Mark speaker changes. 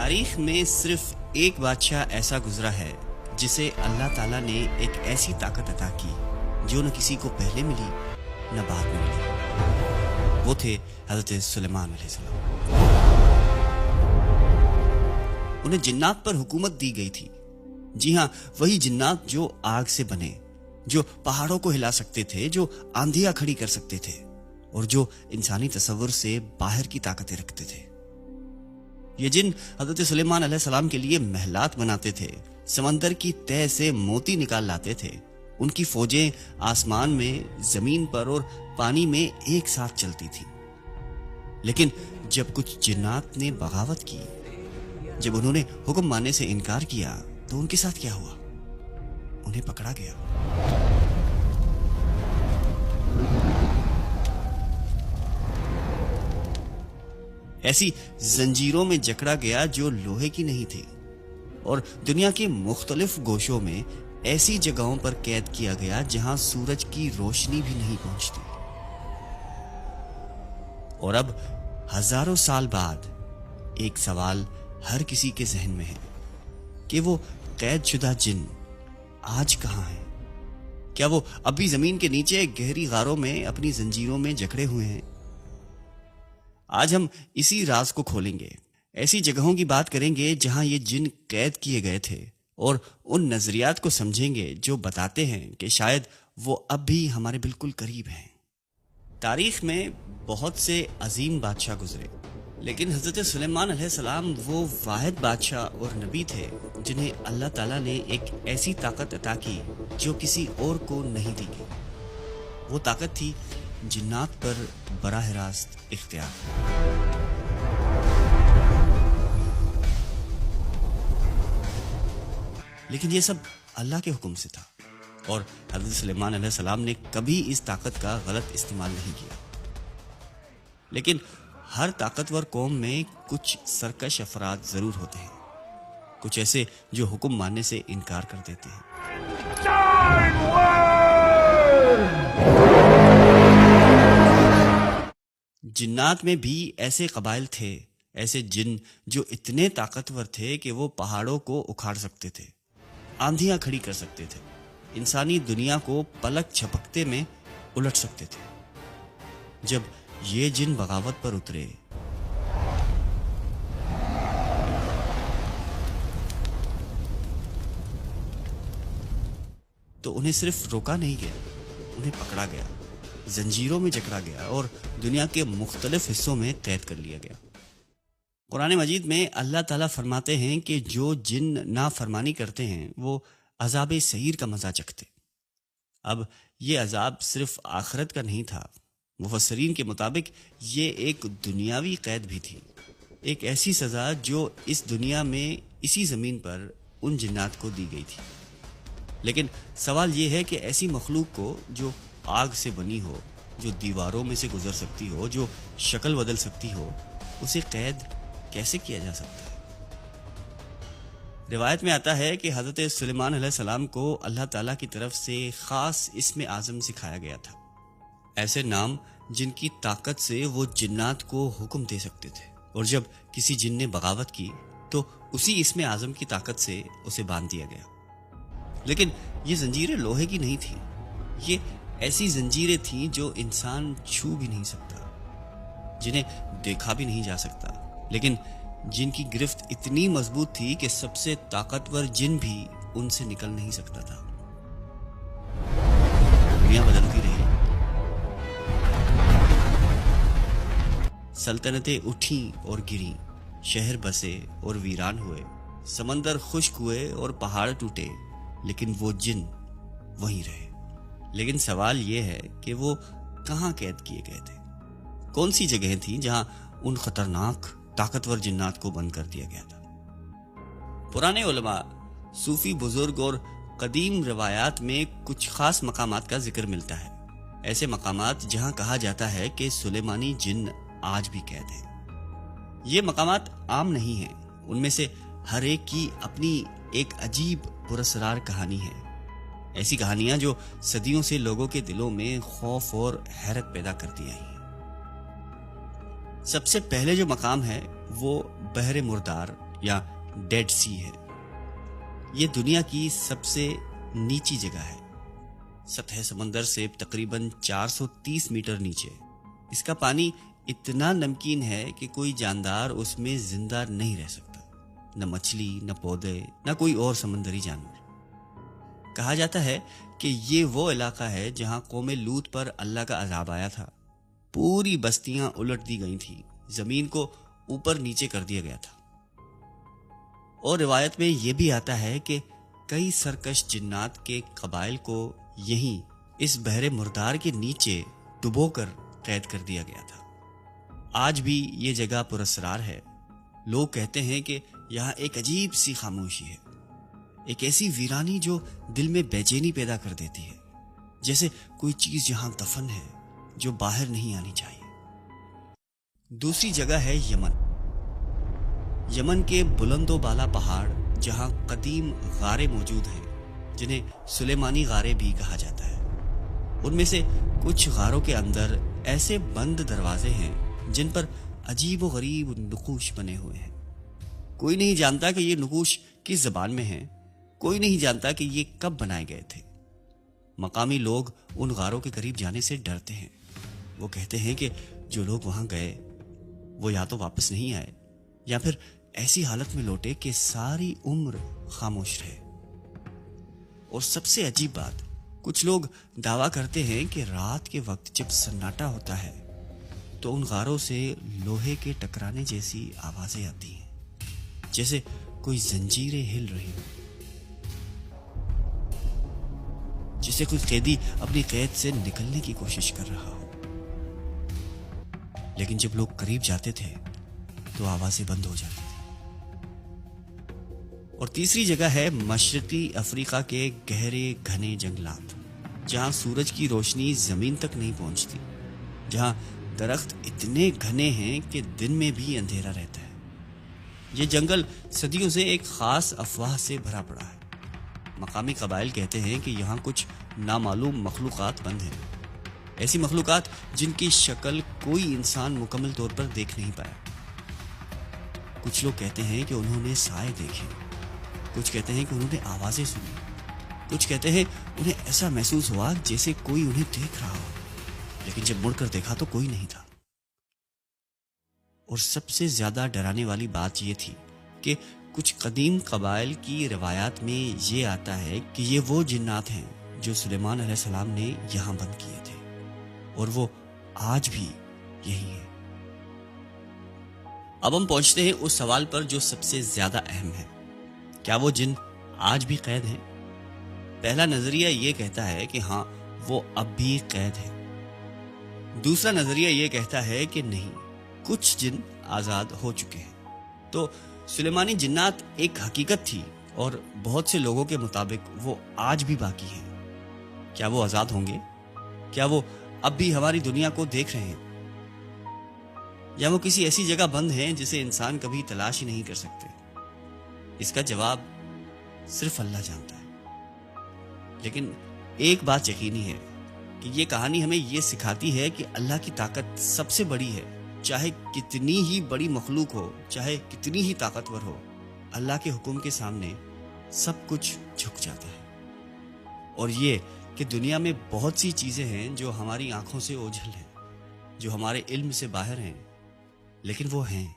Speaker 1: تاریخ میں صرف ایک بادشاہ ایسا گزرا ہے جسے اللہ تعالیٰ نے ایک ایسی طاقت عطا کی جو نہ کسی کو پہلے ملی نہ بعد میں ملی۔ وہ تھے حضرت سلیمان علیہ السلام۔ انہیں جنات پر حکومت دی گئی تھی۔ جی ہاں، وہی جنات جو آگ سے بنے، جو پہاڑوں کو ہلا سکتے تھے، جو آندھیاں کھڑی کر سکتے تھے اور جو انسانی تصور سے باہر کی طاقتیں رکھتے تھے۔ یہ جن حضرت سلیمان علیہ السلام کے لیے محلات بناتے تھے، سمندر کی تہہ سے موتی نکال لاتے تھے۔ ان کی فوجیں آسمان میں، زمین پر اور پانی میں ایک ساتھ چلتی تھیں۔ لیکن جب کچھ جنات نے بغاوت کی، جب انہوں نے حکم ماننے سے انکار کیا، تو ان کے ساتھ کیا ہوا؟ انہیں پکڑا گیا۔ ایسی زنجیروں میں جکڑا گیا جو لوہے کی نہیں تھی، اور دنیا کے مختلف گوشوں میں ایسی جگہوں پر قید کیا گیا جہاں سورج کی روشنی بھی نہیں پہنچتی۔ اور اب ہزاروں سال بعد ایک سوال ہر کسی کے ذہن میں ہے کہ وہ قید شدہ جن آج کہاں ہیں؟ کیا وہ ابھی زمین کے نیچے گہری غاروں میں اپنی زنجیروں میں جکڑے ہوئے ہیں؟ آج ہم اسی راز کو کھولیں گے، ایسی جگہوں کی بات کریں گے جہاں یہ جن قید کیے گئے تھے، اور ان نظریات کو سمجھیں گے جو بتاتے ہیں کہ شاید وہ اب بھی ہمارے بالکل قریب ہیں۔ تاریخ میں بہت سے عظیم بادشاہ گزرے، لیکن حضرت سلیمان علیہ السلام وہ واحد بادشاہ اور نبی تھے جنہیں اللہ تعالیٰ نے ایک ایسی طاقت عطا کی جو کسی اور کو نہیں دی گئی۔ وہ طاقت تھی جنات پر براہ راست اختیار۔ لیکن یہ سب اللہ کے حکم سے تھا، اور حضرت سلیمان علیہ السلام نے کبھی اس طاقت کا غلط استعمال نہیں کیا۔ لیکن ہر طاقتور قوم میں کچھ سرکش افراد ضرور ہوتے ہیں، کچھ ایسے جو حکم ماننے سے انکار کر دیتے ہیں۔ جنات میں بھی ایسے قبائل تھے، ایسے جن جو اتنے طاقتور تھے کہ وہ پہاڑوں کو اکھاڑ سکتے تھے، آندھیاں کھڑی کر سکتے تھے، انسانی دنیا کو پلک جھپکتے میں الٹ سکتے تھے۔ جب یہ جن بغاوت پر اترے تو انہیں صرف روکا نہیں گیا، انہیں پکڑا گیا، زنجیروں میں جکڑا گیا اور دنیا کے مختلف حصوں میں قید کر لیا گیا۔ قرآن مجید میں اللہ تعالیٰ فرماتے ہیں کہ جو جن نافرمانی کرتے ہیں وہ عذاب سعیر کا مزہ چکھتے۔ اب یہ عذاب صرف آخرت کا نہیں تھا، مفسرین کے مطابق یہ ایک دنیاوی قید بھی تھی، ایک ایسی سزا جو اس دنیا میں اسی زمین پر ان جنات کو دی گئی تھی۔ لیکن سوال یہ ہے کہ ایسی مخلوق کو جو آگ سے بنی ہو، جو دیواروں میں سے گزر سکتی ہو، جو شکل بدل سکتی ہو، اسے قید کیسے کیا جا سکتا ہے؟ روایت میں آتا ہے کہ حضرت سلیمان علیہ السلام کو اللہ تعالیٰ کی طرف سے خاص اسم اعظم سکھایا گیا تھا، ایسے نام جن کی طاقت سے وہ جنات کو حکم دے سکتے تھے، اور جب کسی جن نے بغاوت کی تو اسی اسم اعظم کی طاقت سے اسے باندھ دیا گیا۔ لیکن یہ زنجیریں لوہے کی نہیں تھیں، یہ ایسی زنجیریں تھیں جو انسان چھو بھی نہیں سکتا، جنہیں دیکھا بھی نہیں جا سکتا، لیکن جن کی گرفت اتنی مضبوط تھی کہ سب سے طاقتور جن بھی ان سے نکل نہیں سکتا تھا۔ دنیا بدلتی رہی، سلطنتیں اٹھیں اور گریں، شہر بسے اور ویران ہوئے، سمندر خشک ہوئے اور پہاڑ ٹوٹے، لیکن وہ جن وہیں رہے۔ لیکن سوال یہ ہے کہ وہ کہاں قید کیے گئے تھے؟ کون سی جگہیں تھیں جہاں ان خطرناک طاقتور جنات کو بند کر دیا گیا تھا؟ پرانے علماء، صوفی بزرگ اور قدیم روایات میں کچھ خاص مقامات کا ذکر ملتا ہے، ایسے مقامات جہاں کہا جاتا ہے کہ سلیمانی جن آج بھی قید ہیں۔ یہ مقامات عام نہیں ہیں، ان میں سے ہر ایک کی اپنی ایک عجیب پراسرار کہانی ہے، ایسی کہانیاں جو صدیوں سے لوگوں کے دلوں میں خوف اور حیرت پیدا کرتی آئی ہیں۔ سب سے پہلے جو مقام ہے وہ بحر مردار یا ڈیڈ سی ہے۔ یہ دنیا کی سب سے نیچی جگہ ہے، سطح سمندر سے تقریباً 430 میٹر نیچے۔ اس کا پانی اتنا نمکین ہے کہ کوئی جاندار اس میں زندہ نہیں رہ سکتا، نہ مچھلی، نہ پودے، نہ کوئی اور سمندری جانور۔ کہا جاتا ہے کہ یہ وہ علاقہ ہے جہاں قوم لوط پر اللہ کا عذاب آیا تھا۔ پوری بستیاں الٹ دی گئی تھیں، زمین کو اوپر نیچے کر دیا گیا تھا۔ اور روایت میں یہ بھی آتا ہے کہ کئی سرکش جنات کے قبائل کو یہیں اس بحر مردار کے نیچے ڈبو کر قید کر دیا گیا تھا۔ آج بھی یہ جگہ پراسرار ہے۔ لوگ کہتے ہیں کہ یہاں ایک عجیب سی خاموشی ہے، ایک ایسی ویرانی جو دل میں بے چینی پیدا کر دیتی ہے، جیسے کوئی چیز یہاں دفن ہے جو باہر نہیں آنی چاہیے۔ دوسری جگہ ہے یمن۔ یمن کے بلند و بالا پہاڑ جہاں قدیم غاریں موجود ہیں، جنہیں سلیمانی غاریں بھی کہا جاتا ہے۔ ان میں سے کچھ غاروں کے اندر ایسے بند دروازے ہیں جن پر عجیب و غریب نقوش بنے ہوئے ہیں۔ کوئی نہیں جانتا کہ یہ نقوش کس زبان میں ہیں، کوئی نہیں جانتا کہ یہ کب بنائے گئے تھے۔ مقامی لوگ ان غاروں کے قریب جانے سے ڈرتے ہیں۔ وہ کہتے ہیں کہ جو لوگ وہاں گئے وہ یا تو واپس نہیں آئے یا پھر ایسی حالت میں لوٹے کہ ساری عمر خاموش رہے۔ اور سب سے عجیب بات، کچھ لوگ دعویٰ کرتے ہیں کہ رات کے وقت جب سناٹا ہوتا ہے تو ان غاروں سے لوہے کے ٹکرانے جیسی آوازیں آتی ہیں، جیسے کوئی زنجیریں ہل رہی ہوں، جیسے کوئی قیدی اپنی قید سے نکلنے کی کوشش کر رہا ہو۔ لیکن جب لوگ قریب جاتے تھے تو آوازیں بند ہو جاتی تھی۔ اور تیسری جگہ ہے مشرقی افریقہ کے گہرے گھنے جنگلات، جہاں سورج کی روشنی زمین تک نہیں پہنچتی، جہاں درخت اتنے گھنے ہیں کہ دن میں بھی اندھیرا رہتا ہے۔ یہ جنگل صدیوں سے ایک خاص افواہ سے بھرا پڑا ہے۔ مقامی قبائل کہتے ہیں کہ یہاں کچھ نامعلوم مخلوقات بند ہیں، ایسی مخلوقات جن کی شکل کوئی انسان مکمل طور پر دیکھ نہیں پایا۔ کچھ لوگ کہتے ہیں کہ انہوں نے سائے دیکھے، کچھ کہتے ہیں کہ انہوں نے آوازیں سنی، کچھ کہتے ہیں انہیں ایسا محسوس ہوا جیسے کوئی انہیں دیکھ رہا ہو، لیکن جب مڑ کر دیکھا تو کوئی نہیں تھا۔ اور سب سے زیادہ ڈرانے والی بات یہ تھی کہ کچھ قدیم قبائل کی روایات میں یہ آتا ہے کہ یہ وہ جنات ہیں جو سلیمان علیہ السلام نے یہاں بند کیے تھے، اور وہ آج بھی یہی ہے۔ اب ہم پہنچتے ہیں اس سوال پر جو سب سے زیادہ اہم ہے، کیا وہ جن آج بھی قید ہیں؟ پہلا نظریہ یہ کہتا ہے کہ ہاں، وہ اب بھی قید ہیں۔ دوسرا نظریہ یہ کہتا ہے کہ نہیں، کچھ جن آزاد ہو چکے ہیں۔ تو سلیمانی جنات ایک حقیقت تھی، اور بہت سے لوگوں کے مطابق وہ آج بھی باقی ہیں۔ کیا وہ آزاد ہوں گے؟ کیا وہ اب بھی ہماری دنیا کو دیکھ رہے ہیں؟ یا وہ کسی ایسی جگہ بند ہیں جسے انسان کبھی تلاش ہی نہیں کر سکتے؟ اس کا جواب صرف اللہ جانتا ہے۔ لیکن ایک بات یقینی ہے کہ یہ کہانی ہمیں یہ سکھاتی ہے کہ اللہ کی طاقت سب سے بڑی ہے۔ چاہے کتنی ہی بڑی مخلوق ہو، چاہے کتنی ہی طاقتور ہو، اللہ کے حکم کے سامنے سب کچھ جھک جاتا ہے۔ اور یہ کہ دنیا میں بہت سی چیزیں ہیں جو ہماری آنکھوں سے اوجھل ہیں، جو ہمارے علم سے باہر ہیں، لیکن وہ ہیں۔